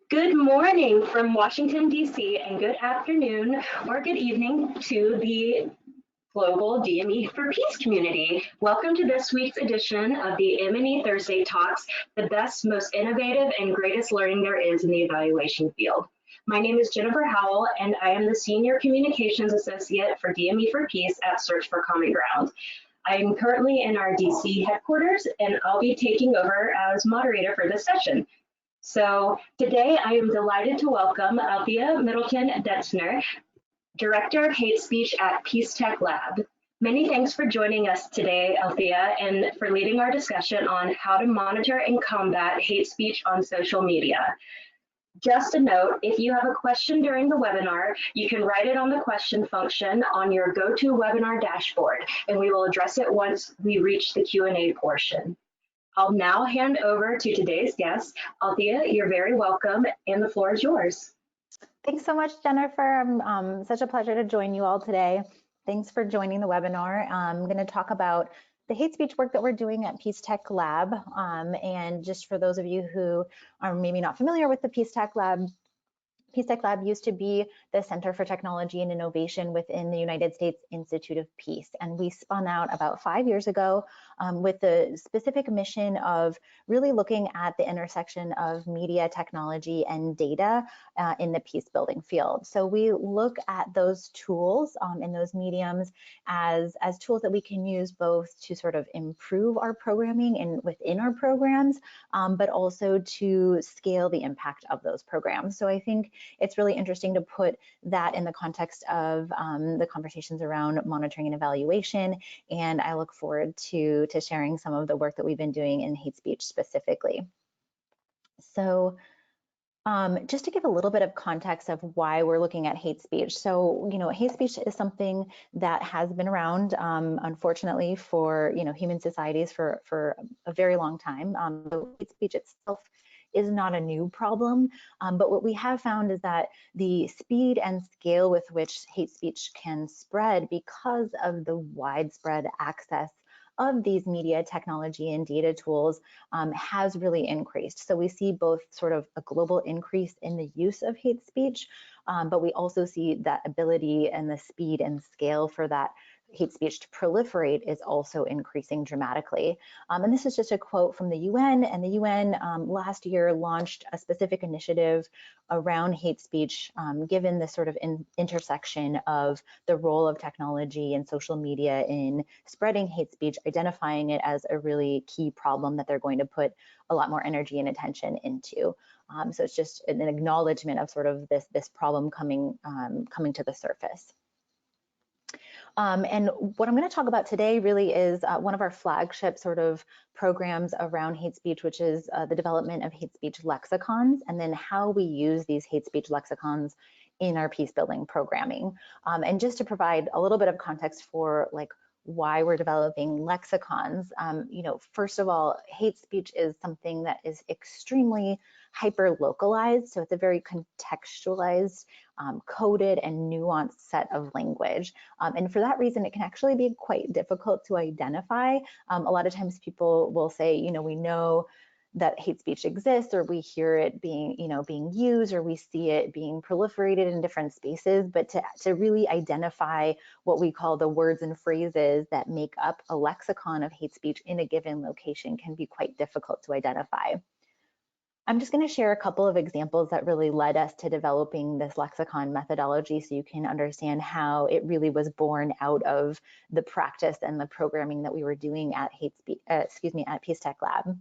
Good morning from Washington, D.C., and good afternoon or good evening to the global DME for Peace community. Welcome to this week's edition of the M&E Thursday Talks, the best, most innovative, and greatest learning there is in the evaluation field. My name is Jennifer Howell, and I am the Senior Communications Associate for DME for Peace at Search for Common Ground. I am currently in our DC headquarters, and I'll be taking over as moderator for this session. So today I am delighted to welcome Althea Middleton-Detzner, Director of Hate Speech at Peace Tech Lab. Many thanks for joining us today, Althea, and for leading our discussion on how to monitor and combat hate speech on social media. Just a note, if you have a question during the webinar, you can write it on the question function on your GoToWebinar dashboard, and we will address it once we reach the Q&A portion. I'll now hand over to today's guest. Althea, you're very welcome, and the floor is yours. Thanks so much, Jennifer. Such a pleasure to join you all today. Thanks for joining the webinar. I'm going to talk about the hate speech work that we're doing at Peace Tech Lab. And just for those of you who are maybe not familiar with the Peace Tech Lab used to be the Center for Technology and Innovation within the United States Institute of Peace. And we spun out about 5 years ago with the specific mission of really looking at the intersection of media, technology, and data in the peace building field. So we look at those tools and those mediums as tools that we can use both to sort of improve our programming and within our programs, but also to scale the impact of those programs. So I think it's really interesting to put that in the context of the conversations around monitoring and evaluation, and I look forward to sharing some of the work that we've been doing in hate speech specifically. So just to give a little bit of context of why we're looking at hate speech. So, hate speech is something that has been around, unfortunately, for, human societies for a very long time. Hate speech itself is not a new problem, but what we have found is that the speed and scale with which hate speech can spread because of the widespread access of these media, technology, and data tools has really increased. So we see both sort of a global increase in the use of hate speech, but we also see that ability and the speed and scale for that hate speech to proliferate is also increasing dramatically. And this is just a quote from the UN, and the UN last year launched a specific initiative around hate speech, given the sort of intersection of the role of technology and social media in spreading hate speech, identifying it as a really key problem that they're going to put a lot more energy and attention into. So it's just an acknowledgement of sort of this problem coming to the surface. And what I'm going to talk about today really is one of our flagship sort of programs around hate speech, which is the development of hate speech lexicons, and then how we use these hate speech lexicons in our peace building programming. And just to provide a little bit of context for why we're developing lexicons, first of all, hate speech is something that is extremely hyper localized. So it's a very contextualized, coded and nuanced set of language. And for that reason, it can actually be quite difficult to identify. A lot of times people will say, we know that hate speech exists, or we hear it being used, or we see it being proliferated in different spaces, but to really identify what we call the words and phrases that make up a lexicon of hate speech in a given location can be quite difficult to identify. I'm just going to share a couple of examples that really led us to developing this lexicon methodology so you can understand how it really was born out of the practice and the programming that we were doing at Peace Tech Lab.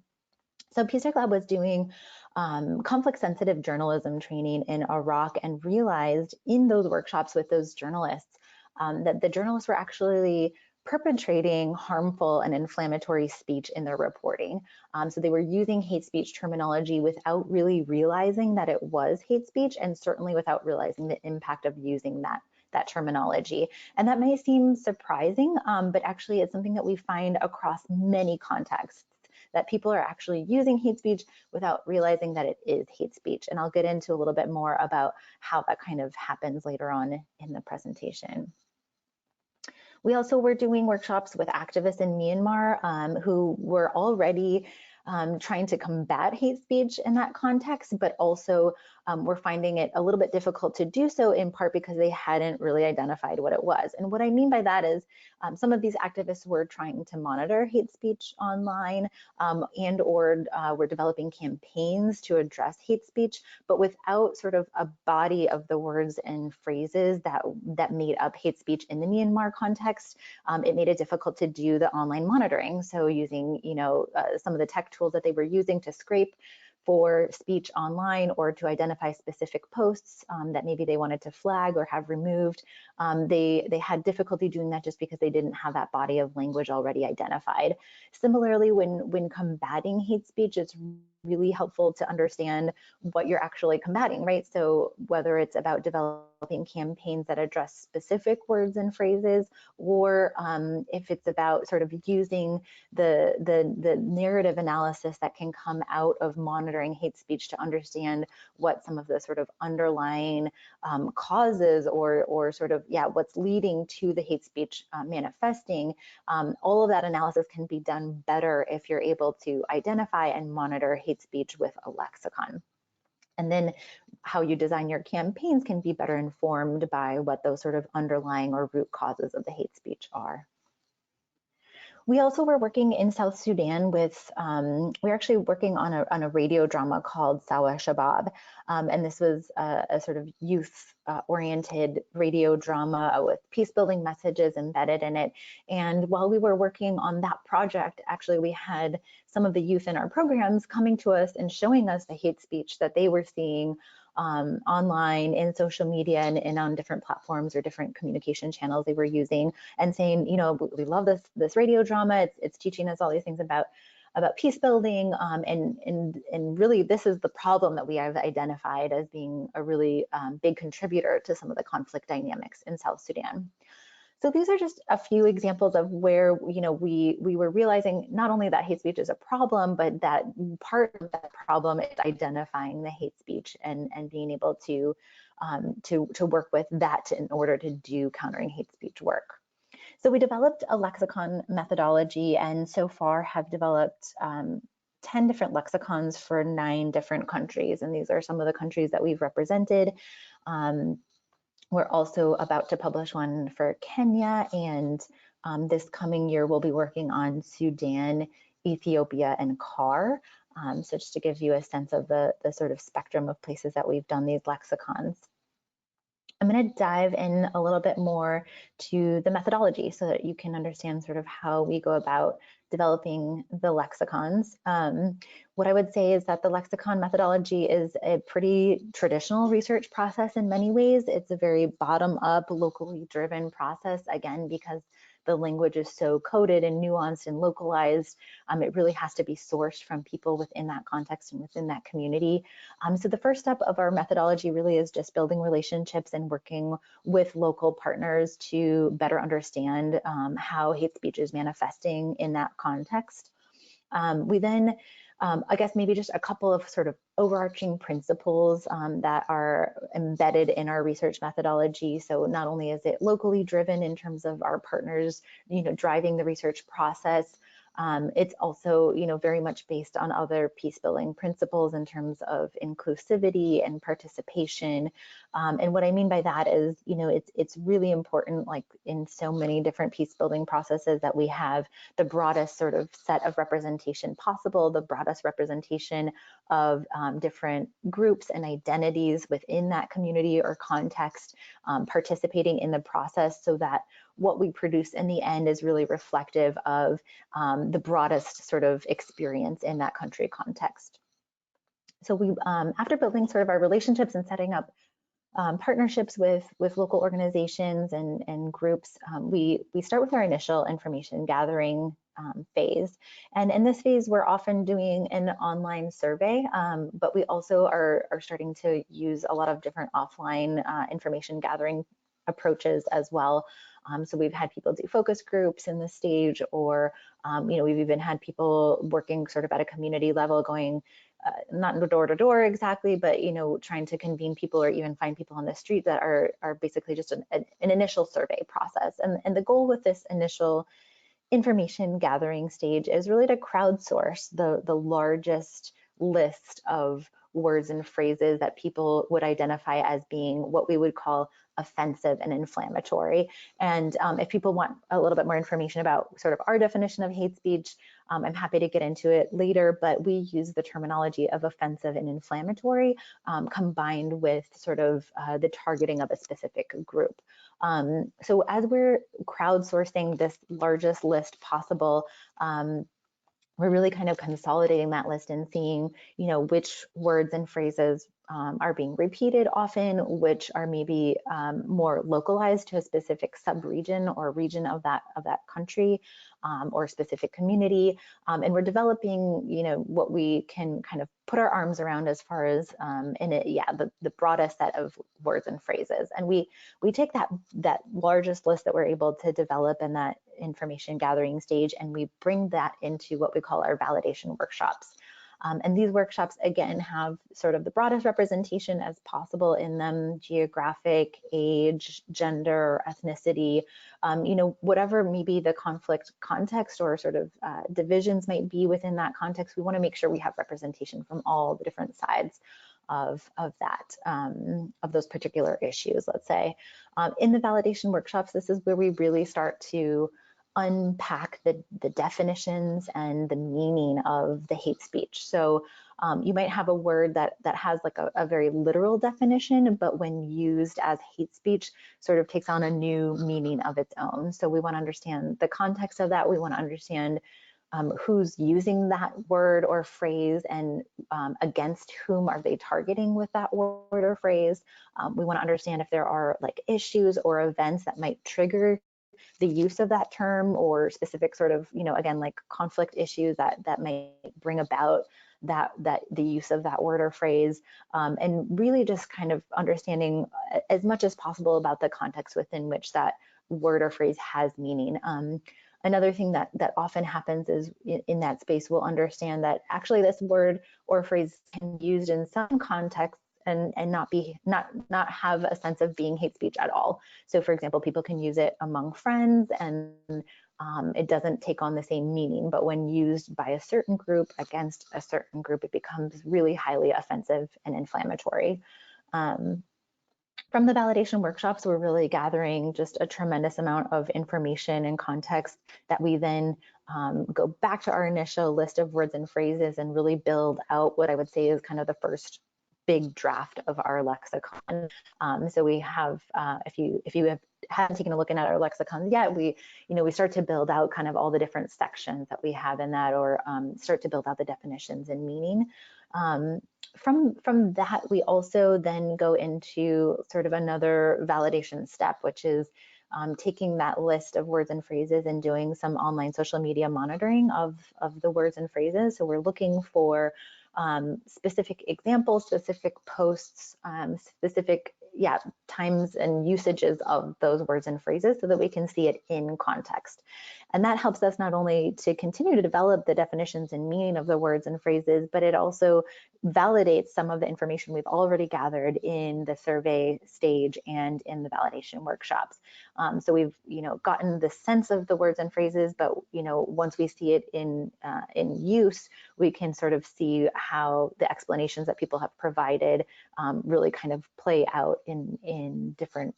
So Peace Tech Lab was doing conflict-sensitive journalism training in Iraq and realized in those workshops with those journalists that the journalists were actually perpetrating harmful and inflammatory speech in their reporting. So they were using hate speech terminology without really realizing that it was hate speech, and certainly without realizing the impact of using that terminology. And that may seem surprising, but actually it's something that we find across many contexts, that people are actually using hate speech without realizing that it is hate speech. And I'll get into a little bit more about how that kind of happens later on in the presentation. We also were doing workshops with activists in Myanmar who were already trying to combat hate speech in that context, but also were finding it a little bit difficult to do so, in part because they hadn't really identified what it was. And what I mean by that is some of these activists were trying to monitor hate speech online and/or were developing campaigns to address hate speech, but without sort of a body of the words and phrases that made up hate speech in the Myanmar context. It made it difficult to do the online monitoring. So using, some of the tech tools that they were using to scrape for speech online or to identify specific posts that maybe they wanted to flag or have removed. They had difficulty doing that just because they didn't have that body of language already identified. Similarly, when combating hate speech, it's really helpful to understand what you're actually combating, right? So whether it's about developing campaigns that address specific words and phrases, or if it's about sort of using the narrative analysis that can come out of monitoring hate speech to understand what some of the sort of underlying causes or sort of, what's leading to the hate speech manifesting. All of that analysis can be done better if you're able to identify and monitor hate speech with a lexicon. And then how you design your campaigns can be better informed by what those sort of underlying or root causes of the hate speech are. We also were working in South Sudan with, we're actually working on a radio drama called Sawa Shabab. And this was a sort of youth-oriented radio drama with peace-building messages embedded in it. And while we were working on that project, actually we had some of the youth in our programs coming to us and showing us the hate speech that they were seeing online, in social media, and on different platforms or different communication channels they were using, and saying, we love this radio drama. It's teaching us all these things about peace building, and really this is the problem that we have identified as being a really big contributor to some of the conflict dynamics in South Sudan. So these are just a few examples of where we were realizing not only that hate speech is a problem, but that part of that problem is identifying the hate speech and being able to work with that in order to do countering hate speech work. So we developed a lexicon methodology, and so far have developed 10 different lexicons for 9 different countries, and these are some of the countries that we've represented. We're also about to publish one for Kenya, and this coming year we'll be working on Sudan, Ethiopia, and CAR. So just to give you a sense of the sort of spectrum of places that we've done these lexicons. I'm going to dive in a little bit more to the methodology so that you can understand sort of how we go about developing the lexicons. What I would say is that the lexicon methodology is a pretty traditional research process in many ways. It's a very bottom-up, locally driven process, again, because the language is so coded and nuanced and localized. It really has to be sourced from people within that context and within that community. So the first step of our methodology really is just building relationships and working with local partners to better understand how hate speech is manifesting in that context. We then, I guess maybe just a couple of sort of overarching principles that are embedded in our research methodology. So not only is it locally driven in terms of our partners, driving the research process, it's also, very much based on other peace building principles in terms of inclusivity and participation. And what I mean by that is, it's really important, like in so many different peace building processes, that we have the broadest sort of set of representation possible, the broadest representation of different groups and identities within that community or context participating in the process, so that what we produce in the end is really reflective of the broadest sort of experience in that country context. So we, after building sort of our relationships and setting up partnerships with local organizations and groups, we start with our initial information gathering phase. And in this phase, we're often doing an online survey, but we also are starting to use a lot of different offline information gathering approaches as well. So we've had people do focus groups in the stage, or we've even had people working sort of at a community level, going not door to door exactly, but trying to convene people or even find people on the street that are basically just an initial survey process. And the goal with this initial information gathering stage is really to crowdsource the largest list of words and phrases that people would identify as being what we would call offensive and inflammatory. And if people want a little bit more information about sort of our definition of hate speech, I'm happy to get into it later, but we use the terminology of offensive and inflammatory combined with sort of the targeting of a specific group. So as we're crowdsourcing this largest list possible, we're really kind of consolidating that list and seeing, which words and phrases are being repeated often, which are maybe more localized to a specific sub-region or region of that country or specific community. And we're developing, what we can kind of put our arms around as far as the broadest set of words and phrases. And we take that largest list that we're able to develop in that information gathering stage, and we bring that into what we call our validation workshops. And these workshops, again, have sort of the broadest representation as possible in them: geographic, age, gender, ethnicity, whatever maybe the conflict context or sort of divisions might be within that context. We want to make sure we have representation from all the different sides of those particular issues, let's say. In the validation workshops, this is where we really start to unpack the definitions and the meaning of the hate speech. So you might have a word that has like a very literal definition, but when used as hate speech, sort of takes on a new meaning of its own. So we want to understand the context of that. We want to understand who's using that word or phrase, and against whom are they targeting with that word or phrase. We want to understand if there are like issues or events that might trigger the use of that term, or specific sort of, again, like conflict issues that might bring about that the use of that word or phrase, and really just kind of understanding as much as possible about the context within which that word or phrase has meaning. Another thing that often happens is in that space, we'll understand that actually this word or phrase can be used in some contexts and not have a sense of being hate speech at all. So for example, people can use it among friends and it doesn't take on the same meaning, but when used by a certain group against a certain group, it becomes really highly offensive and inflammatory. From the validation workshops, we're really gathering just a tremendous amount of information and context that we then go back to our initial list of words and phrases and really build out what I would say is kind of the first big draft of our lexicon. So we have, if you haven't taken a look at our lexicons yet, we start to build out kind of all the different sections that we have in that, or start to build out the definitions and meaning. From that, we also then go into sort of another validation step, which is taking that list of words and phrases and doing some online social media monitoring of the words and phrases. So we're looking for specific examples, specific posts, specific times and usages of those words and phrases, so that we can see it in context. And that helps us not only to continue to develop the definitions and meaning of the words and phrases, but it also validates some of the information we've already gathered in the survey stage and in the validation workshops. So we've gotten the sense of the words and phrases, but once we see it in use, we can sort of see how the explanations that people have provided really kind of play out in different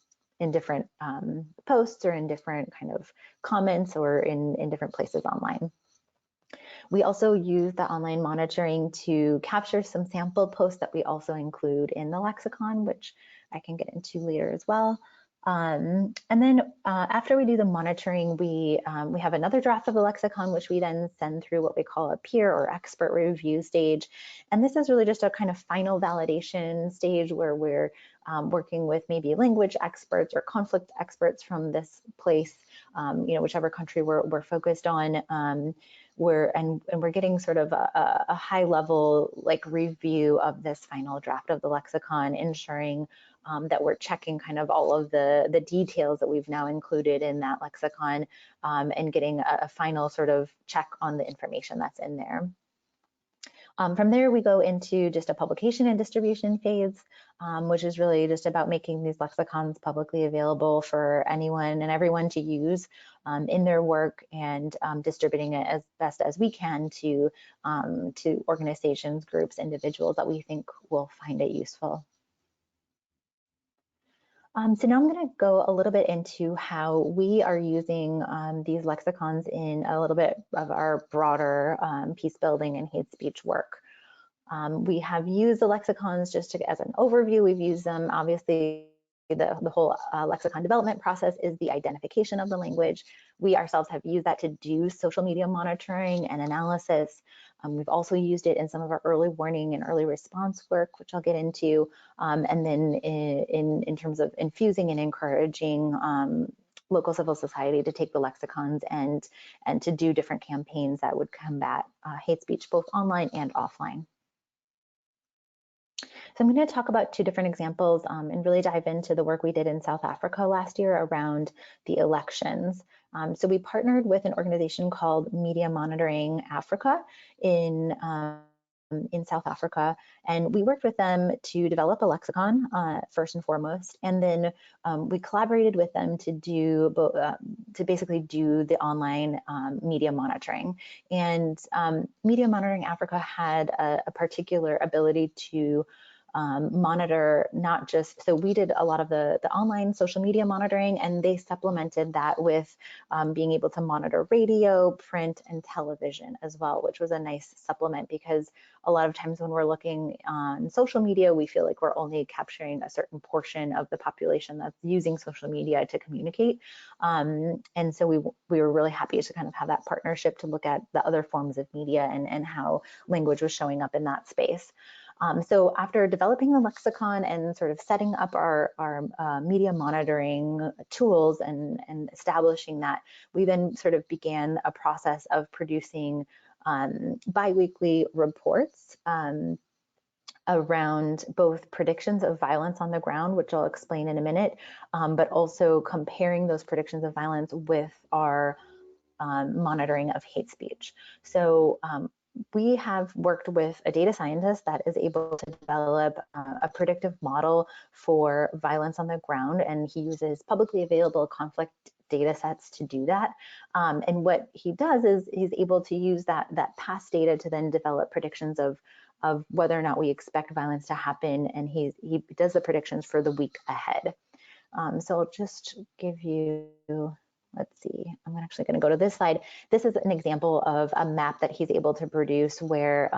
posts, or in different kind of comments, or in different places online. We also use the online monitoring to capture some sample posts that we also include in the lexicon, which I can get into later as well. And then after we do the monitoring, we have another draft of the lexicon, which we then send through what we call a peer or expert review stage. And this is really just a kind of final validation stage where we're working with maybe language experts or conflict experts from this place, whichever country we're focused on. We're getting sort of a high level like review of this final draft of the lexicon, ensuring that we're checking kind of all of the details that we've now included in that lexicon, and getting a final sort of check on the information that's in there. From there, we go into just a publication and distribution phase, which is really just about making these lexicons publicly available for anyone and everyone to use in their work, and distributing it as best as we can to organizations, groups, individuals that we think will find it useful. So now I'm going to go a little bit into how we are using these lexicons in a little bit of our broader peace building and hate speech work. We have used the lexicons just as an overview. We've used them, obviously, the whole lexicon development process is the identification of the language. We ourselves have used that to do social media monitoring and analysis. We've also used it in some of our early warning and early response work, which I'll get into. And then in terms of infusing and encouraging local civil society to take the lexicons and to do different campaigns that would combat hate speech, both online and offline. So I'm going to talk about two different examples and really dive into the work we did in South Africa last year around the elections. So we partnered with an organization called Media Monitoring Africa in South Africa, and we worked with them to develop a lexicon first and foremost, and then we collaborated with them to basically do the online media monitoring. And Media Monitoring Africa had a particular ability to monitor not just, so we did a lot of the online social media monitoring, and they supplemented that with being able to monitor radio, print, and television as well, which was a nice supplement, because a lot of times when we're looking on social media, we feel like we're only capturing a certain portion of the population that's using social media to communicate. And so we were really happy to kind of have that partnership to look at the other forms of media and how language was showing up in that space. So after developing the lexicon and sort of setting up our media monitoring tools and establishing that, we then sort of began a process of producing biweekly reports around both predictions of violence on the ground, which I'll explain in a minute, but also comparing those predictions of violence with our monitoring of hate speech. So we have worked with a data scientist that is able to develop a predictive model for violence on the ground, and he uses publicly available conflict data sets to do that. And what he does is he's able to use that past data to then develop predictions of whether or not we expect violence to happen, and he does the predictions for the week ahead. So I'll just give you, let's see, I'm actually going to go to this slide. This is an example of a map that he's able to produce where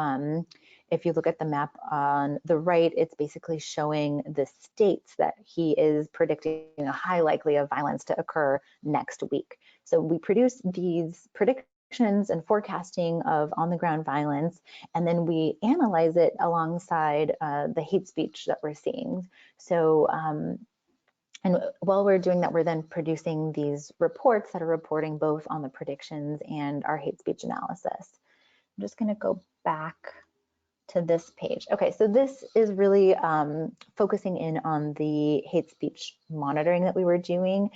if you look at the map on the right, it's basically showing the states that he is predicting a high likelihood of violence to occur next week. So we produce these predictions and forecasting of on-the-ground violence, and then we analyze it alongside the hate speech that we're seeing. So and while we're doing that, we're then producing these reports that are reporting both on the predictions and our hate speech analysis. I'm just going to go back to this page. Okay, so this is really focusing in on the hate speech monitoring that we were doing.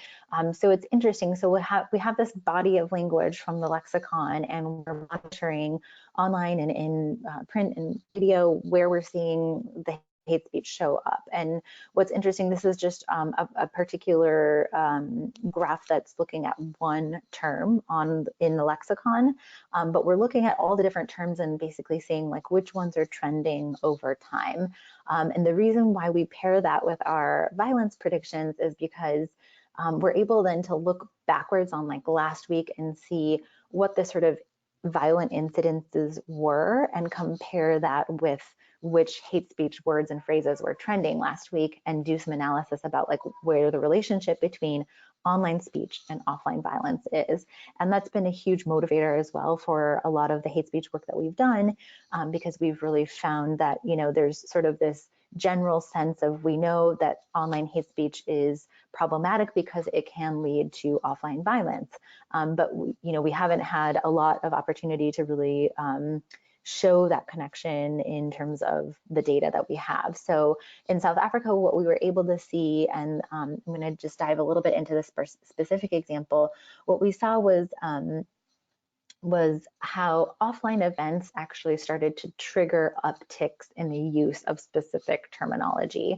So it's interesting. So we have this body of language from the lexicon, and we're monitoring online and in print and video where we're seeing the hate speech show up. And what's interesting, this is just a particular graph that's looking at one term in the lexicon, but we're looking at all the different terms and basically seeing like which ones are trending over time. And the reason why we pair that with our violence predictions is because we're able then to look backwards on like last week and see what the sort of violent incidences were and compare that with which hate speech words and phrases were trending last week, and do some analysis about like where the relationship between online speech and offline violence is. And that's been a huge motivator as well for a lot of the hate speech work that we've done, because we've really found that, you know, there's sort of this general sense of, we know that online hate speech is problematic because it can lead to offline violence. But we haven't had a lot of opportunity to really show that connection in terms of the data that we have. So in South Africa, what we were able to see, and I'm going to just dive a little bit into this specific example, what we saw was was how offline events actually started to trigger upticks in the use of specific terminology.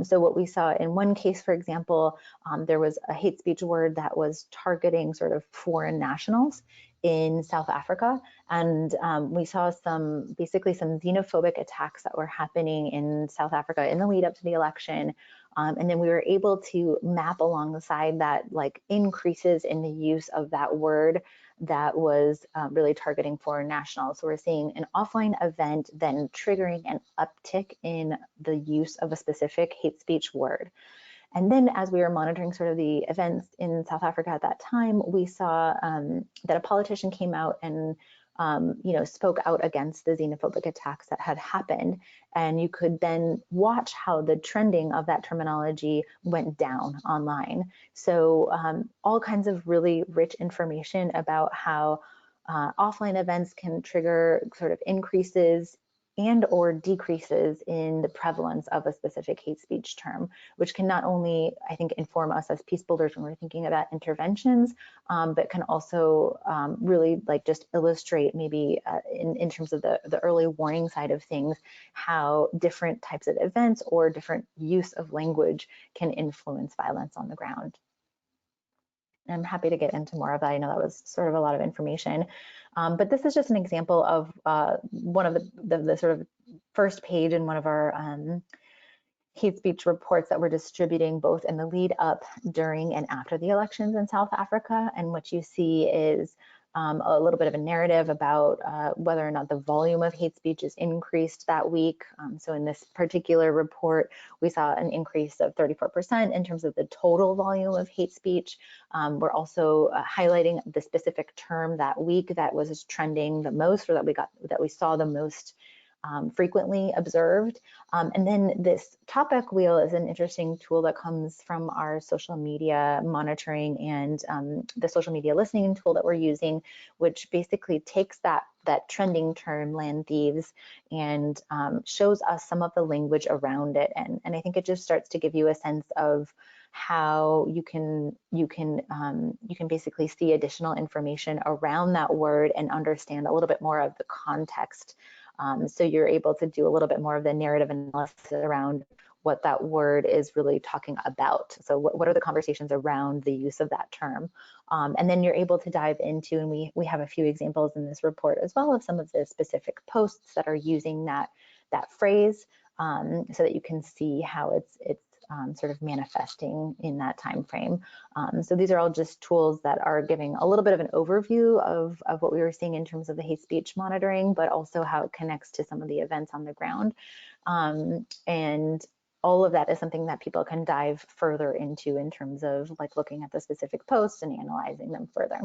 So what we saw in one case, for example, there was a hate speech word that was targeting sort of foreign nationals in South Africa. And we saw basically some xenophobic attacks that were happening in South Africa in the lead up to the election. And then we were able to map alongside that, like, increases in the use of that word that was really targeting foreign nationals. So we're seeing an offline event then triggering an uptick in the use of a specific hate speech word. And then as we were monitoring sort of the events in South Africa at that time, we saw that a politician came out and spoke out against the xenophobic attacks that had happened. And you could then watch how the trending of that terminology went down online. So all kinds of really rich information about how offline events can trigger sort of increases and or decreases in the prevalence of a specific hate speech term, which can not only, I think, inform us as peace builders when we're thinking about interventions, but can also really like just illustrate maybe in terms of the early warning side of things, how different types of events or different use of language can influence violence on the ground. I'm happy to get into more of that. I know that was sort of a lot of information, but this is just an example of one of the sort of first page in one of our hate speech reports that we're distributing both in the lead up, during, and after the elections in South Africa. And what you see is a little bit of a narrative about whether or not the volume of hate speech is increased that week. So in this particular report, we saw an increase of 34% in terms of the total volume of hate speech. We're also highlighting the specific term that week that was trending the most, or that we saw the most frequently observed. And then this topic wheel is an interesting tool that comes from our social media monitoring and the social media listening tool that we're using, which basically takes that trending term, land thieves, and shows us some of the language around it. And I think it just starts to give you a sense of how you can basically see additional information around that word and understand a little bit more of the context. So you're able to do a little bit more of the narrative analysis around what that word is really talking about. So what are the conversations around the use of that term? And then you're able to dive into, and we have a few examples in this report as well of some of the specific posts that are using that phrase, so that you can see how it's sort of manifesting in that time frame. So these are all just tools that are giving a little bit of an overview of what we were seeing in terms of the hate speech monitoring, but also how it connects to some of the events on the ground. And all of that is something that people can dive further into in terms of like looking at the specific posts and analyzing them further.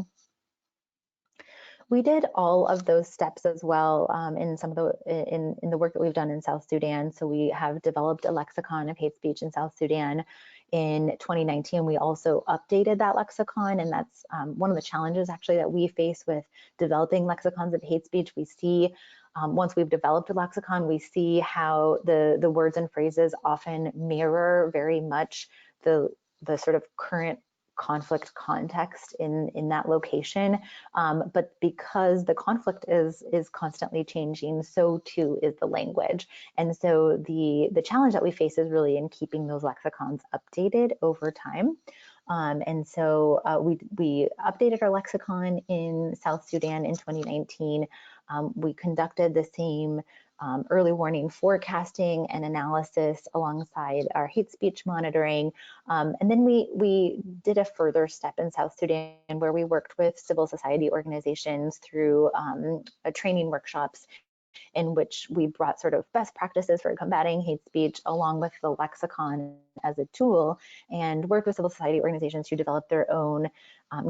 We did all of those steps as well in some of the in the work that we've done in South Sudan. So we have developed a lexicon of hate speech in South Sudan in 2019. We also updated that lexicon, and that's one of the challenges actually that we face with developing lexicons of hate speech. We see once we've developed a lexicon, we see how the words and phrases often mirror very much the sort of current conflict context in that location, but because the conflict is constantly changing, so too is the language. And so the challenge that we face is really in keeping those lexicons updated over time. And so we updated our lexicon in South Sudan in 2019. We conducted the same early warning forecasting and analysis alongside our hate speech monitoring. And then we did a further step in South Sudan where we worked with civil society organizations through training workshops in which we brought sort of best practices for combating hate speech along with the lexicon as a tool, and worked with civil society organizations to develop their own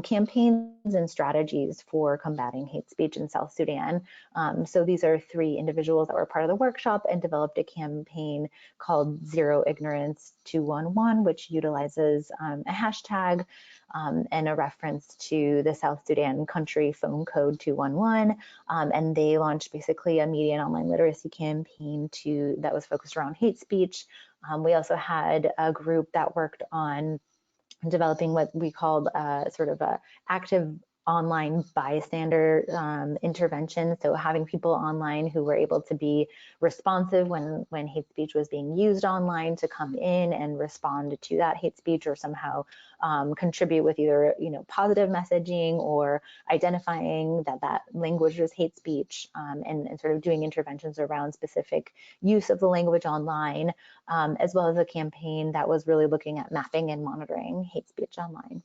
campaigns and strategies for combating hate speech in South Sudan. So these are 3 individuals that were part of the workshop and developed a campaign called Zero Ignorance 211, which utilizes a hashtag and a reference to the South Sudan country phone code 211. And they launched basically a media and online literacy campaign that was focused around hate speech. We also had a group that worked on developing what we called sort of a active online bystander intervention. So having people online who were able to be responsive when hate speech was being used online to come in and respond to that hate speech, or somehow contribute with either positive messaging or identifying that that language was hate speech, and sort of doing interventions around specific use of the language online, as well as a campaign that was really looking at mapping and monitoring hate speech online.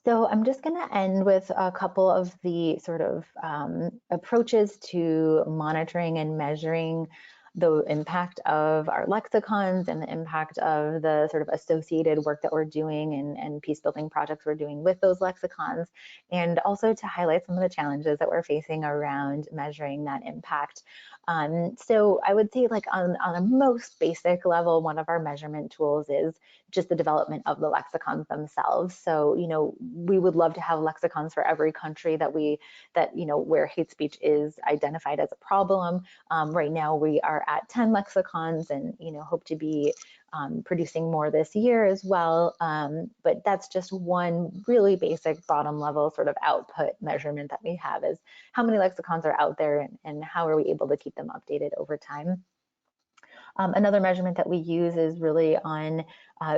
So I'm just going to end with a couple of the sort of approaches to monitoring and measuring the impact of our lexicons and the impact of the sort of associated work that we're doing and peace building projects we're doing with those lexicons, and also to highlight some of the challenges that we're facing around measuring that impact. So I would say, like, on a most basic level, one of our measurement tools is just the development of the lexicons themselves. So, we would love to have lexicons for every country that where hate speech is identified as a problem. Right now we are at 10 lexicons, and hope to be producing more this year as well. But that's just one really basic bottom level sort of output measurement that we have, is how many lexicons are out there and how are we able to keep them updated over time. Another measurement that we use is really on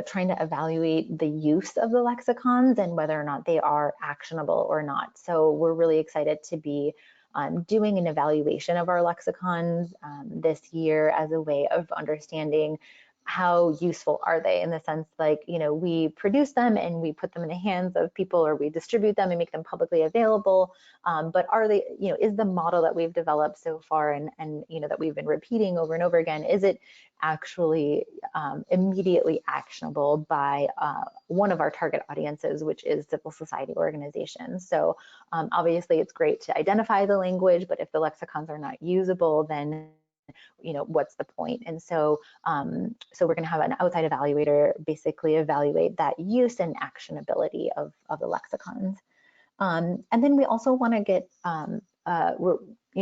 trying to evaluate the use of the lexicons and whether or not they are actionable or not. So we're really excited to be doing an evaluation of our lexicons this year as a way of understanding how useful are they, in the sense, like, we produce them and we put them in the hands of people, or we distribute them and make them publicly available, but are they, is the model that we've developed so far and that we've been repeating over and over again, is it actually immediately actionable by one of our target audiences, which is civil society organizations? So obviously it's great to identify the language, but if the lexicons are not usable, then what's the point? And so we're going to have an outside evaluator basically evaluate that use and actionability of the lexicons. And then we also want to get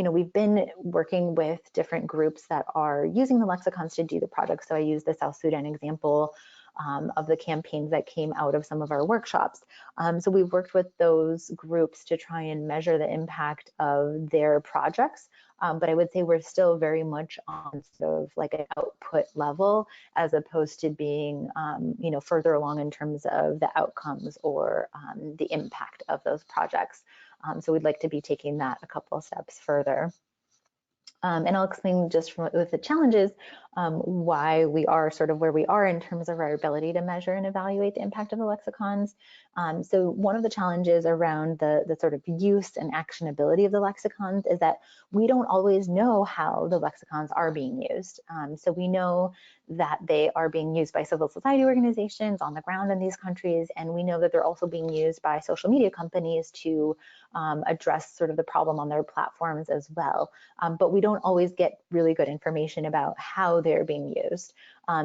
we've been working with different groups that are using the lexicons to do the project. So I use the South Sudan example of the campaigns that came out of some of our workshops. So we've worked with those groups to try and measure the impact of their projects. But I would say we're still very much on sort of like an output level, as opposed to being, further along in terms of the outcomes or the impact of those projects. So we'd like to be taking that a couple of steps further. And I'll explain just with the challenges why we are sort of where we are in terms of our ability to measure and evaluate the impact of the lexicons. So one of the challenges around the sort of use and actionability of the lexicons is that we don't always know how the lexicons are being used. So we know that they are being used by civil society organizations on the ground in these countries, and we know that they're also being used by social media companies to address sort of the problem on their platforms as well. But we don't always get really good information about how they're being used.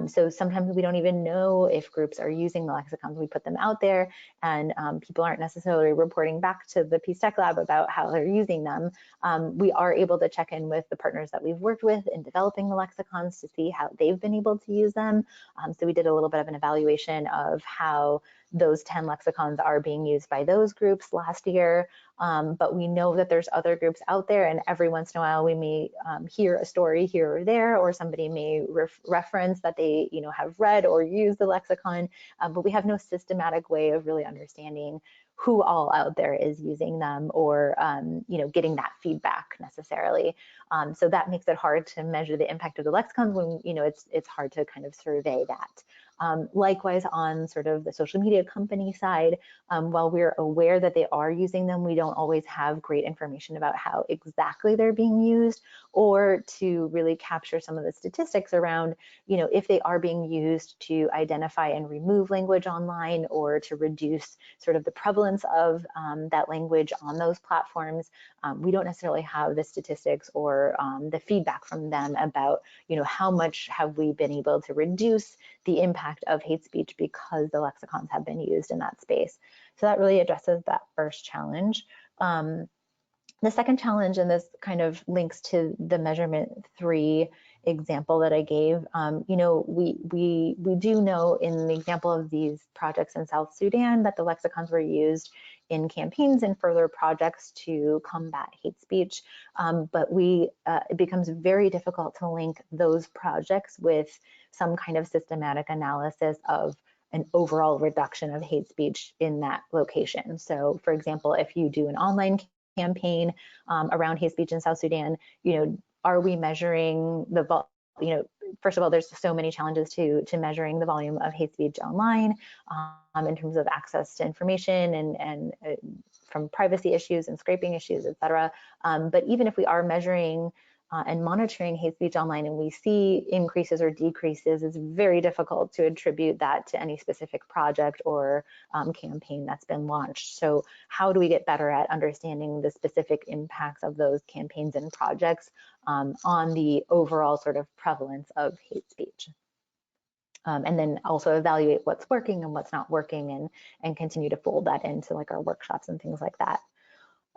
So sometimes we don't even know if groups are using the lexicons. We put them out there, and people aren't necessarily reporting back to the Peace Tech Lab about how they're using them. We are able to check in with the partners that we've worked with in developing the lexicons to see how they've been able to use them. So we did a little bit of an evaluation of how those 10 lexicons are being used by those groups last year. But we know that there's other groups out there, and every once in a while we may hear a story here or there, or somebody may reference that they have read or used the lexicon, but we have no systematic way of really understanding who all out there is using them, or getting that feedback necessarily. So that makes it hard to measure the impact of the lexicons when it's hard to kind of survey that. Likewise, on sort of the social media company side, while we're aware that they are using them, we don't always have great information about how exactly they're being used, or to really capture some of the statistics around, if they are being used to identify and remove language online, or to reduce sort of the prevalence of that language on those platforms. We don't necessarily have the statistics or the feedback from them about, how much have we been able to reduce the impact of hate speech because the lexicons have been used in that space. So that really addresses that first challenge. The second challenge, and this kind of links to the measurement 3, example that I gave, you know, we do know in the example of these projects in South Sudan that the lexicons were used in campaigns and further projects to combat hate speech, but it becomes very difficult to link those projects with some kind of systematic analysis of an overall reduction of hate speech in that location. So for example, if you do an online campaign around hate speech in South Sudan, you know, are we measuring the, you know, first of all, there's so many challenges to measuring the volume of hate speech online in terms of access to information and from privacy issues and scraping issues, et cetera. But even if we are measuring and monitoring hate speech online and we see increases or decreases, it's very difficult to attribute that to any specific project or campaign that's been launched. So how do we get better at understanding the specific impacts of those campaigns and projects on the overall sort of prevalence of hate speech? And then also evaluate what's working and what's not working, and continue to fold that into like our workshops and things like that.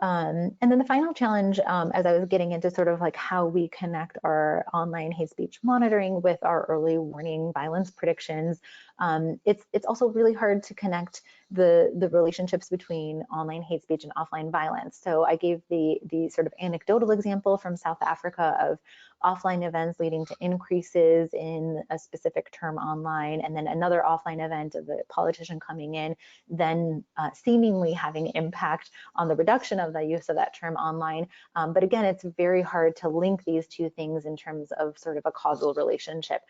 And then the final challenge, as I was getting into sort of like how we connect our online hate speech monitoring with our early warning violence predictions, it's also really hard to connect the relationships between online hate speech and offline violence. So I gave the sort of anecdotal example from South Africa of offline events leading to increases in a specific term online, and then another offline event of the politician coming in, then seemingly having impact on the reduction of the use of that term online. But again, it's very hard to link these two things in terms of sort of a causal relationship.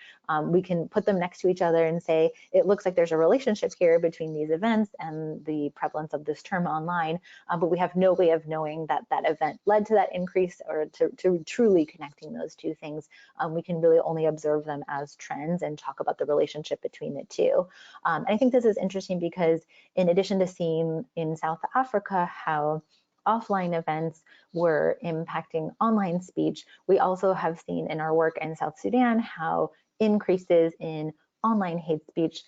We can put them next to each other and say, it looks like there's a relationship here between these events and the prevalence of this term online, but we have no way of knowing that that event led to that increase or to truly connecting those two things. We can really only observe them as trends and talk about the relationship between the two. And I think this is interesting because in addition to seeing in South Africa how offline events were impacting online speech, we also have seen in our work in South Sudan how increases in online hate speech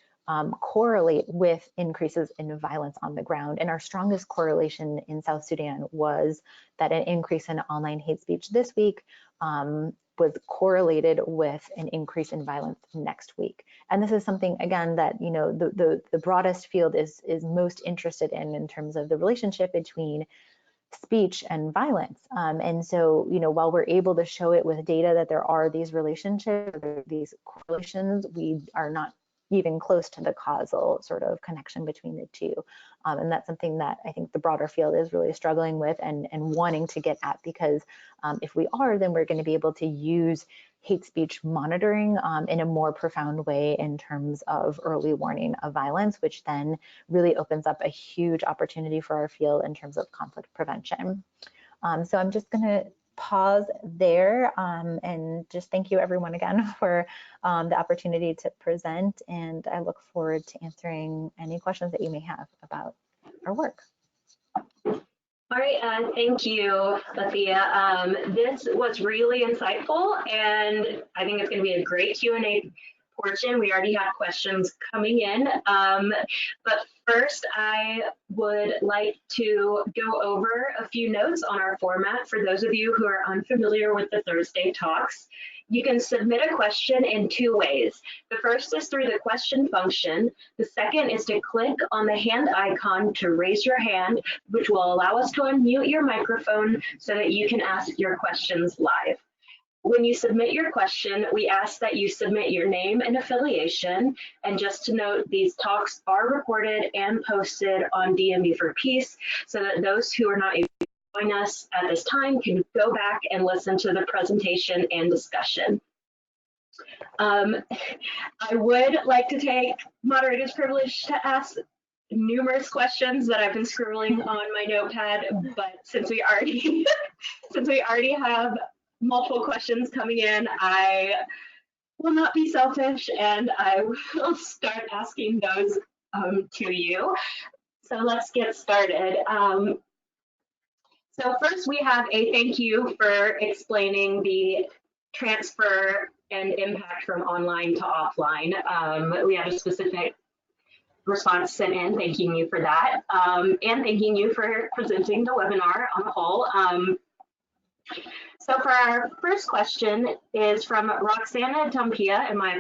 correlate with increases in violence on the ground. And our strongest correlation in South Sudan was that an increase in online hate speech this week was correlated with an increase in violence next week. And this is something, again, that, you know, the broadest field is most interested in terms of the relationship between speech and violence. And so, you know, while we're able to show it with data that there are these relationships, these correlations, we are not even close to the causal sort of connection between the two. And that's something that I think the broader field is really struggling with and wanting to get at, because if we are, then we're going to be able to use hate speech monitoring in a more profound way in terms of early warning of violence, which then really opens up a huge opportunity for our field in terms of conflict prevention. So I'm just going to pause there and just thank you everyone again for the opportunity to present, and I look forward to answering any questions that you may have about our work. All right, thank you, Lathia. This was really insightful, and I think it's going to be a great Q&A portion. We already have questions coming in, but first I would like to go over a few notes on our format for those of you who are unfamiliar with the Thursday talks. You can submit a question in two ways. The first is through the question function. The second is to click on the hand icon to raise your hand, which will allow us to unmute your microphone so that you can ask your questions live. When you submit your question, we ask that you submit your name and affiliation. And just to note, these talks are recorded and posted on DMV for Peace so that those who are not able to join us at this time can go back and listen to the presentation and discussion. I would like to take moderator's privilege to ask numerous questions that I've been scribbling on my notepad, but since we already have multiple questions coming in, I will not be selfish and I will start asking those to you. So let's get started. So first we have a thank you for explaining the transfer and impact from online to offline. We had a specific response sent in thanking you for that, and thanking you for presenting the webinar on the whole. So for our first question is from Roxana Dumpia, and my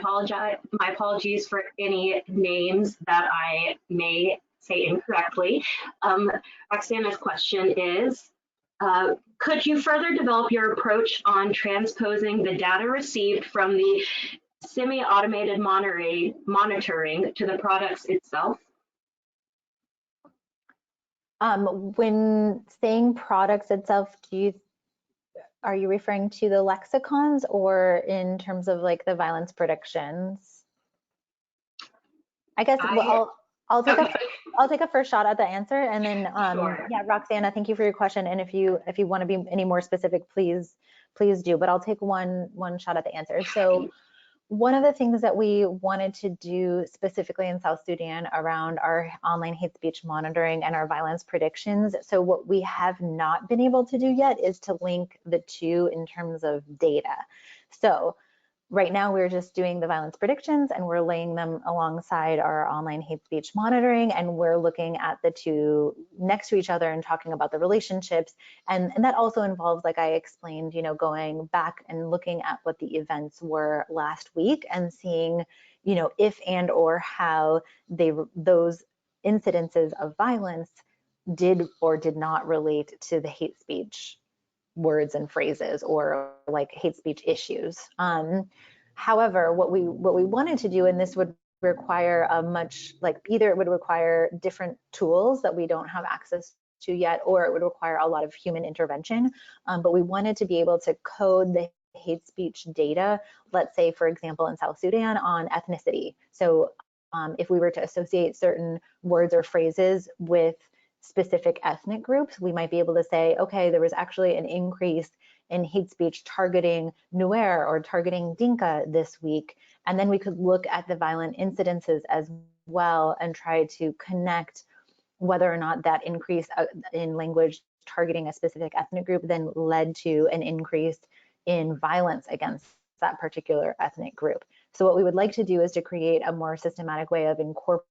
apologies for any names that I may say incorrectly. Roxana's question is, could you further develop your approach on transposing the data received from the semi-automated monitoring to the products itself? When saying products itself, are you referring to the lexicons or in terms of like the violence predictions? I guess I'll take a first shot at the answer, and then Sure. yeah, Roxana, thank you for your question. And if you want to be any more specific, please do. But I'll take one shot at the answer. So one of the things that we wanted to do specifically in South Sudan around our online hate speech monitoring and our violence predictions, so what we have not been able to do yet is to link the two in terms of data. So right now we're just doing the violence predictions and we're laying them alongside our online hate speech monitoring, and we're looking at the two next to each other and talking about the relationships. And that also involves, like I explained, going back and looking at what the events were last week and seeing, if and or how those incidences of violence did or did not relate to the hate speech words and phrases or like hate speech issues. However, what we wanted to do, and this would require either it would require different tools that we don't have access to yet, or it would require a lot of human intervention. But we wanted to be able to code the hate speech data, let's say, for example, in South Sudan on ethnicity. So if we were to associate certain words or phrases with specific ethnic groups, we might be able to say, okay, there was actually an increase in hate speech targeting Nuer or targeting Dinka this week. And then we could look at the violent incidences as well and try to connect whether or not that increase in language targeting a specific ethnic group then led to an increase in violence against that particular ethnic group. So what we would like to do is to create a more systematic way of incorporating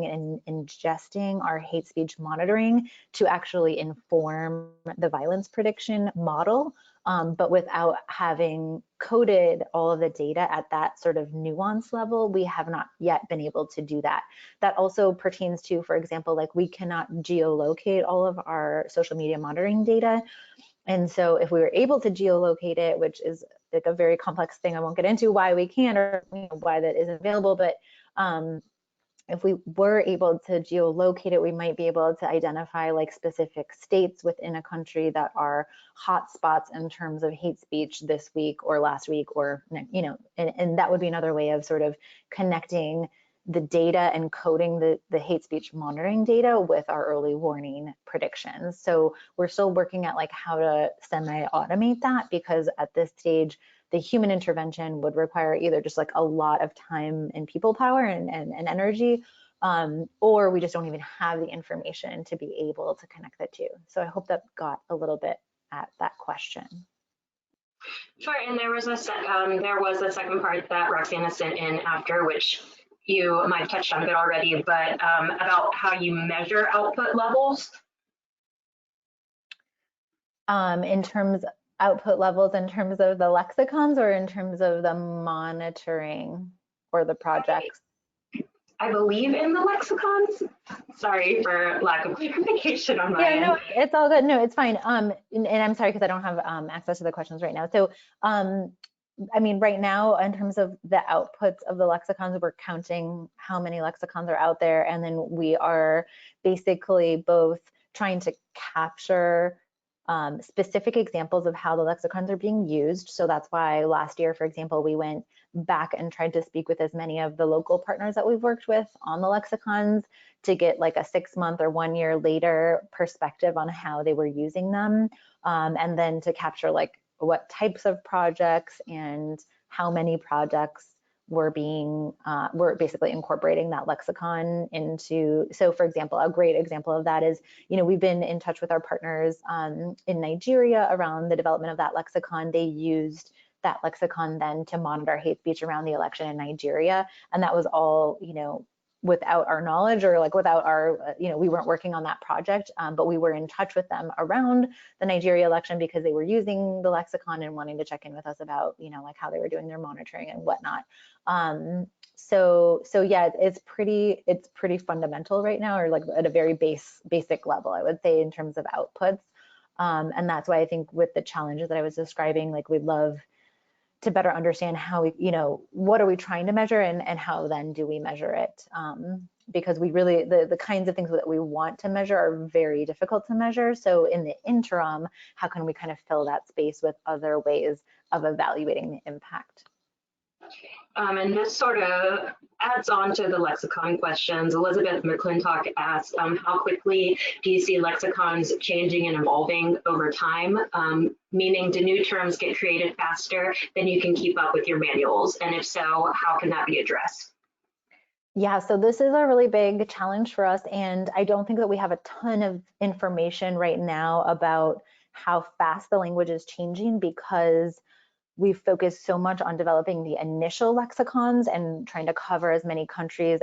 and ingesting our hate speech monitoring to actually inform the violence prediction model, but without having coded all of the data at that sort of nuance level. We have not yet been able to do that. That also pertains to, for example, like we cannot geolocate all of our social media monitoring data. And so if we were able to geolocate it, which is like a very complex thing, I won't get into why we can't or why that isn't available, but if we were able to geolocate it, we might be able to identify like specific states within a country that are hot spots in terms of hate speech this week or last week, or, and that would be another way of sort of connecting the data and coding the hate speech monitoring data with our early warning predictions. So we're still working at like how to semi-automate that, because at this stage, the human intervention would require either just like a lot of time and people power and energy, or we just don't even have the information to be able to connect the two. So I hope that got a little bit at that question. Sure, and there was a second part that Roxana sent in after, which you might have touched on a bit already, but about how you measure output levels. In terms output levels in terms of the lexicons or in terms of the monitoring or the projects? I believe in the lexicons. Sorry for lack of clarification on my end. No, it's all good. No, it's fine. And I'm sorry because I don't have access to the questions right now. So, I mean, right now, in terms of the outputs of the lexicons, we're counting how many lexicons are out there, and then we are basically both trying to capture specific examples of how the lexicons are being used. So that's why last year, for example, we went back and tried to speak with as many of the local partners that we've worked with on the lexicons to get like a 6-month or 1 year later perspective on how they were using them, and then to capture like what types of projects and how many projects were basically incorporating that lexicon into. So for example, a great example of that is, we've been in touch with our partners in Nigeria around the development of that lexicon. They used that lexicon then to monitor hate speech around the election in Nigeria. And that was all, without our knowledge, or like without our, we weren't working on that project, but we were in touch with them around the Nigeria election because they were using the lexicon and wanting to check in with us about, like how they were doing their monitoring and whatnot. So yeah, it's pretty fundamental right now, or like at a very basic level, I would say, in terms of outputs. And that's why I think with the challenges that I was describing, like we'd love to better understand how we, what are we trying to measure, and how then do we measure it? Because we really, the kinds of things that we want to measure are very difficult to measure. So in the interim, how can we kind of fill that space with other ways of evaluating the impact? And this sort of adds on to the lexicon questions. Elizabeth McClintock asked, how quickly do you see lexicons changing and evolving over time? Meaning, do new terms get created faster than you can keep up with your manuals? And if so, how can that be addressed? Yeah, so this is a really big challenge for us, and I don't think that we have a ton of information right now about how fast the language is changing, because we've focused so much on developing the initial lexicons and trying to cover as many countries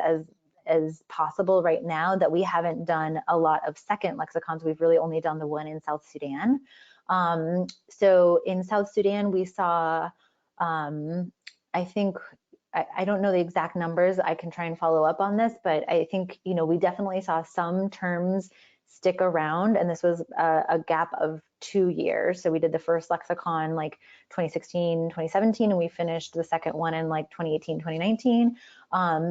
as possible right now, that we haven't done a lot of second lexicons. We've really only done the one in South Sudan. So in South Sudan, we saw, I think, I don't know the exact numbers. I can try and follow up on this, but I think, we definitely saw some terms stick around, and this was a gap of 2 years. So we did the first lexicon like 2016, 2017, and we finished the second one in like 2018, 2019.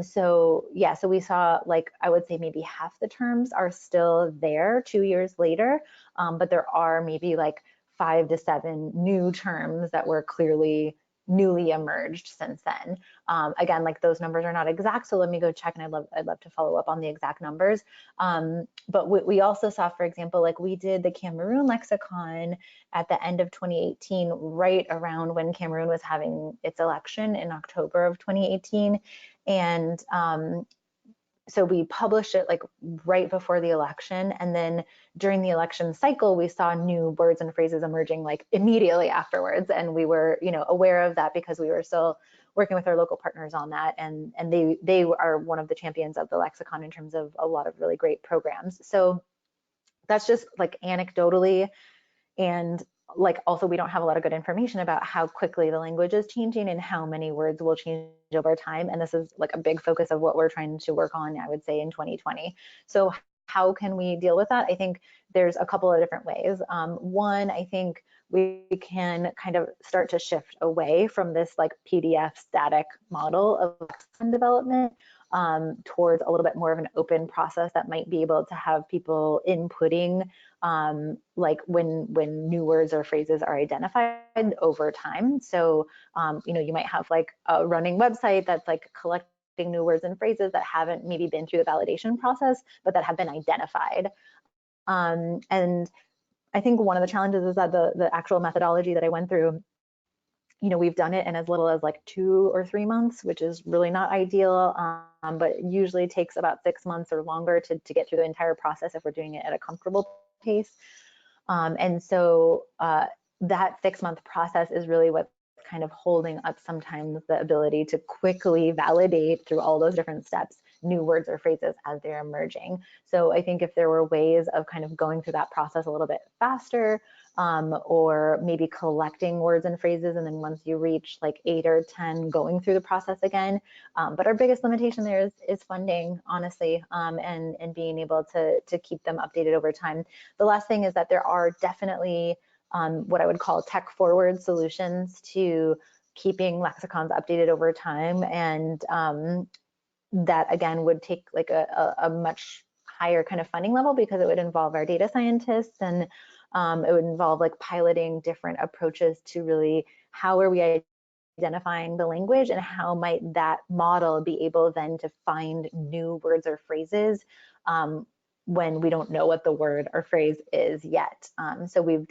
So yeah, so we saw, like, I would say maybe half the terms are still there 2 years later, but there are maybe like 5 to 7 new terms that were clearly newly emerged since then. Again, like, those numbers are not exact, so let me go check, and I'd love to follow up on the exact numbers. But we also saw, for example, like, we did the Cameroon lexicon at the end of 2018, right around when Cameroon was having its election in October of 2018. And so we published it like right before the election, and then during the election cycle, we saw new words and phrases emerging like immediately afterwards, and we were, aware of that because we were still working with our local partners on that, and they are one of the champions of the lexicon in terms of a lot of really great programs. So that's just like anecdotally, and like, also, we don't have a lot of good information about how quickly the language is changing and how many words will change over time. And this is like a big focus of what we're trying to work on, I would say, in 2020. So how can we deal with that? I think there's a couple of different ways. One, I think we can kind of start to shift away from this like PDF static model of lexicon development towards a little bit more of an open process that might be able to have people inputting like when new words or phrases are identified over time. So, you might have like a running website that's like collecting new words and phrases that haven't maybe been through the validation process, but that have been identified. And I think one of the challenges is that the actual methodology that I went through, we've done it in as little as like 2 or 3 months, which is really not ideal, but it usually takes about 6 months or longer to get through the entire process if we're doing it at a comfortable pace. And so that 6-month process is really what's kind of holding up sometimes the ability to quickly validate through all those different steps new words or phrases as they're emerging. So I think if there were ways of kind of going through that process a little bit faster, or maybe collecting words and phrases, and then once you reach like 8 or 10, going through the process again. But our biggest limitation there is funding, honestly, and being able to keep them updated over time. The last thing is that there are definitely what I would call tech forward solutions to keeping lexicons updated over time, and that again would take like a much higher kind of funding level, because it would involve our data scientists, and it would involve like piloting different approaches to really how are we identifying the language, and how might that model be able then to find new words or phrases when we don't know what the word or phrase is yet. So we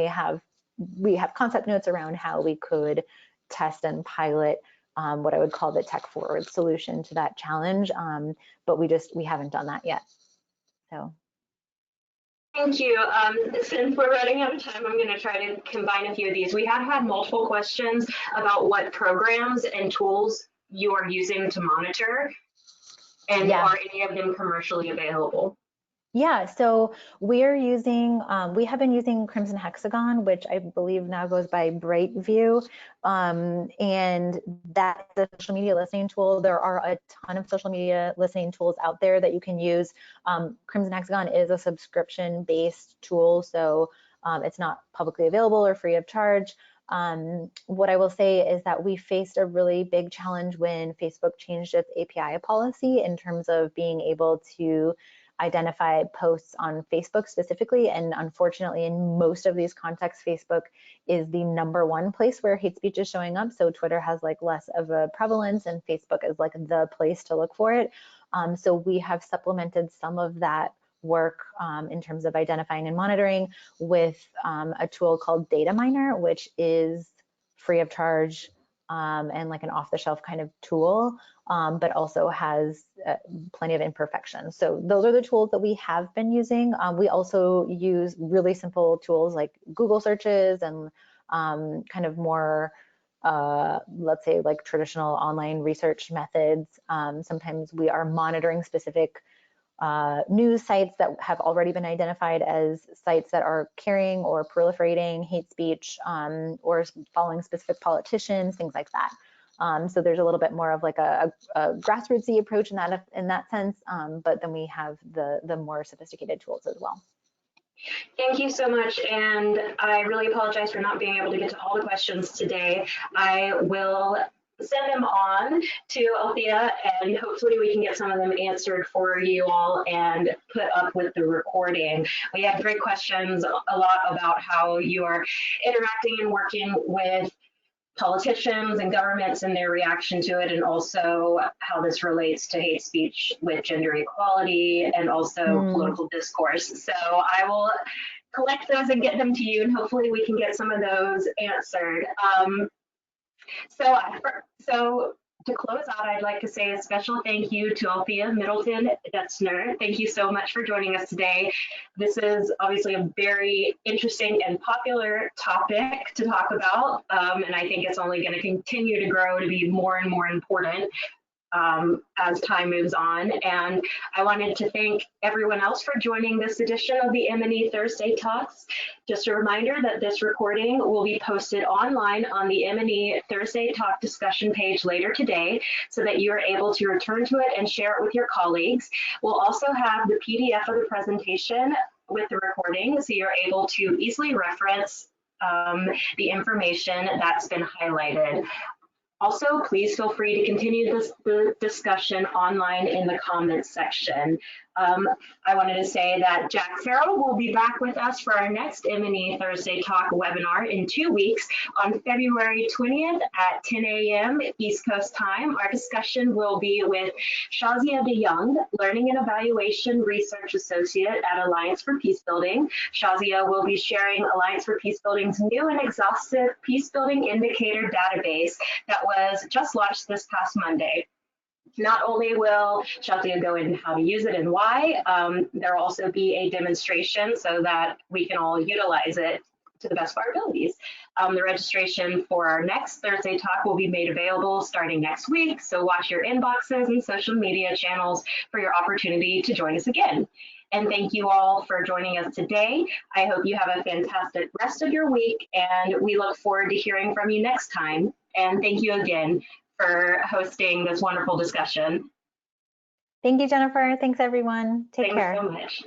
have concept notes around how we could test and pilot what I would call the tech forward solution to that challenge, but we haven't done that yet. So. Thank you. Since we're running out of time, I'm going to try to combine a few of these. We have had multiple questions about what programs and tools you are using to monitor. And Yeah. are any of them commercially available? Yeah, so we have been using Crimson Hexagon, which I believe now goes by Brightview. And that is a social media listening tool. There are a ton of social media listening tools out there that you can use. Crimson Hexagon is a subscription-based tool, so it's not publicly available or free of charge. What I will say is that we faced a really big challenge when Facebook changed its API policy in terms of being able to identify posts on Facebook specifically. And unfortunately, in most of these contexts, Facebook is the #1 place where hate speech is showing up. So Twitter has like less of a prevalence and Facebook is like the place to look for it. So we have supplemented some of that work in terms of identifying and monitoring with a tool called Data Miner, which is free of charge and like an off-the-shelf kind of tool, but also has plenty of imperfections. So those are the tools that we have been using. We also use really simple tools like Google searches and kind of more, let's say, like traditional online research methods. Sometimes we are monitoring specific news sites that have already been identified as sites that are carrying or proliferating hate speech or following specific politicians, things like that. So there's a little bit more of like a grassrootsy approach in that sense, but then we have the more sophisticated tools as well. Thank you so much, and I really apologize for not being able to get to all the questions today. I will send them on to Althea, and hopefully we can get some of them answered for you all and put up with the recording. We have great questions, a lot about how you are interacting and working with politicians and governments and their reaction to it, and also how this relates to hate speech with gender equality and also political discourse. So I will collect those and get them to you, and hopefully we can get some of those answered. So to close out, I'd like to say a special thank you to Althea Middleton-Detzner. Thank you so much for joining us today. This is obviously a very interesting and popular topic to talk about, and I think it's only going to continue to grow to be more and more important as time moves on. And I wanted to thank everyone else for joining this edition of the M&E Thursday Talks. Just a reminder that this recording will be posted online on the M&E Thursday Talk discussion page later today so that you are able to return to it and share it with your colleagues. We'll also have the PDF of the presentation with the recording so you're able to easily reference the information that's been highlighted. Also, please feel free to continue the discussion online in the comments section. I wanted to say that Jack Farrell will be back with us for our next M&E Thursday Talk webinar in 2 weeks on February 20th at 10 a.m. East Coast time. Our discussion will be with Shazia DeYoung, Learning and Evaluation Research Associate at Alliance for Peacebuilding. Shazia will be sharing Alliance for Peacebuilding's new and exhaustive Peacebuilding Indicator database that was just launched this past Monday. Not only will Shazia go into how to use it and why, there will also be a demonstration so that we can all utilize it to the best of our abilities. The registration for our next Thursday Talk will be made available starting next week, so watch your inboxes and social media channels for your opportunity to join us again. And thank you all for joining us today. I hope you have a fantastic rest of your week, and we look forward to hearing from you next time. And thank you again for hosting this wonderful discussion. Thank you, Jennifer. Thanks, everyone. Take care. Thanks so much.